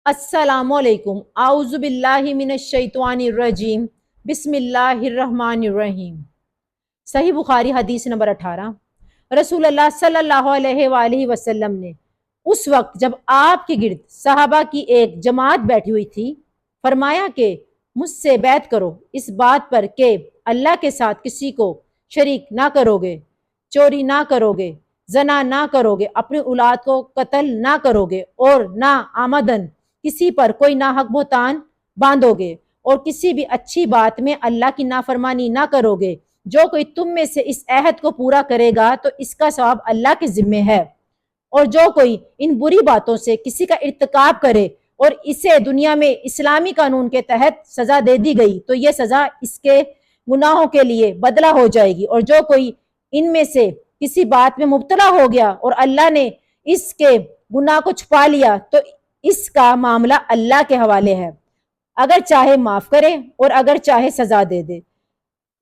अस्सलामुअलैकुम आउज़ु बिल्लाहि मिनश्शैतानिर्रजीम बिस्मिल्लाहिर्रहमानिर्रहीम। सही बुखारी हदीस नंबर 18। रसूलुल्लाह सल्लल्लाहु अलैहि वसल्लम ने उस वक्त जब आपके गिर्द सहाबा की एक जमात बैठी हुई थी फरमाया कि मुझसे बैत करो इस बात पर कि अल्लाह के साथ किसी को शरीक ना करोगे, चोरी ना करोगे, जना ना करोगे, अपनी औलाद को कत्ल ना करोगे और ना आमदन किसी पर कोई नाहक बहतान बांधोगे और किसी भी अच्छी बात में अल्लाह की नाफरमानी ना करोगे। जो कोई तुम में से इस अहद को पूरा करेगा तो इसका सवाब अल्लाह के जिम्मे है, और जो कोई इन बुरी बातों से किसी का इर्तिकाब करे और इसे दुनिया में इस्लामी कानून के तहत सजा दे दी गई तो यह सजा इसके गुनाहों के लिए बदला हो जाएगी। और जो कोई इनमें से किसी बात में मुब्तला हो गया और अल्लाह ने इसके गुनाह को छुपा लिया तो इसका मामला अल्लाह के हवाले है, अगर चाहे माफ करे और अगर चाहे सजा दे दे।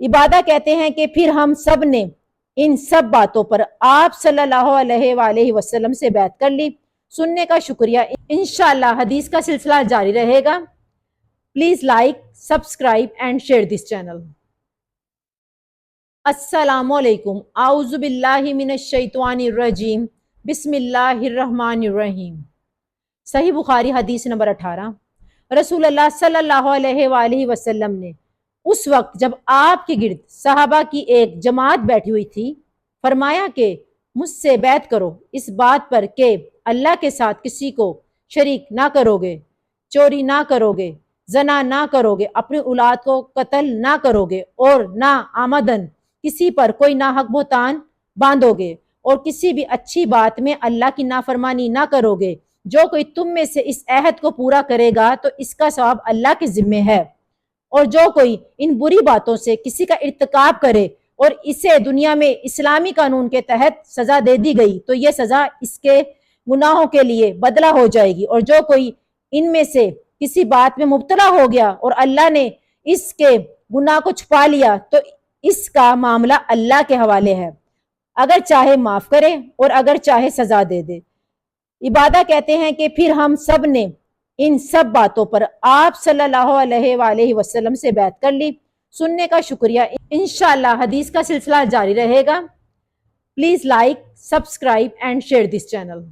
इबादा कहते हैं कि फिर हम सब ने इन सब बातों पर आप सल्लल्लाहु अलैहि वसल्लम से बैत कर ली। सुनने का शुक्रिया। इंशाअल्लाह हदीस का सिलसिला जारी रहेगा। Please like, subscribe and share this channel. अस्सलामुअलैकुम आउज़ु बिल्लाहि मिनश्शैतानिर्रजीम बिस्मिल्लाहिर्रहमानिर्रहीम। सही बुखारी हदीस नंबर 18। रसूलुल्लाह सल्लल्लाहु अलैहि वसल्लम ने उस वक्त जब आपके गिर्द सहाबा की एक जमात बैठी हुई थी फरमाया कि मुझसे बैत करो इस बात पर कि अल्लाह के साथ किसी को शरीक ना करोगे, चोरी ना करोगे, जना ना करोगे, अपनी औलाद को कत्ल ना करोगे और ना आमदन किसी पर कोई नाहक बहतान बांधोगे और किसी भी अच्छी बात में अल्लाह की नाफरमानी ना करोगे। जो कोई तुम में से इस अहद को पूरा करेगा तो इसका सवाब अल्लाह के जिम्मे है, और जो कोई इन बुरी बातों से किसी का इर्तिकाब करे और इसे दुनिया में इस्लामी कानून के तहत सजा दे दी गई तो यह सजा इसके गुनाहों के लिए बदला हो जाएगी। और जो कोई इनमें से किसी बात में मुब्तला हो गया और अल्लाह ने इसके गुनाह को छुपा लिया तो इसका मामला अल्लाह के हवाले है, अगर चाहे माफ करे और अगर चाहे सजा दे दे। इबादा कहते हैं कि फिर हम सब ने इन सब बातों पर आप सल्लल्लाहु अलैहि वसल्लम से बैत कर ली। सुनने का शुक्रिया। इंशाअल्लाह हदीस का सिलसिला जारी रहेगा। Please like, subscribe and share this channel.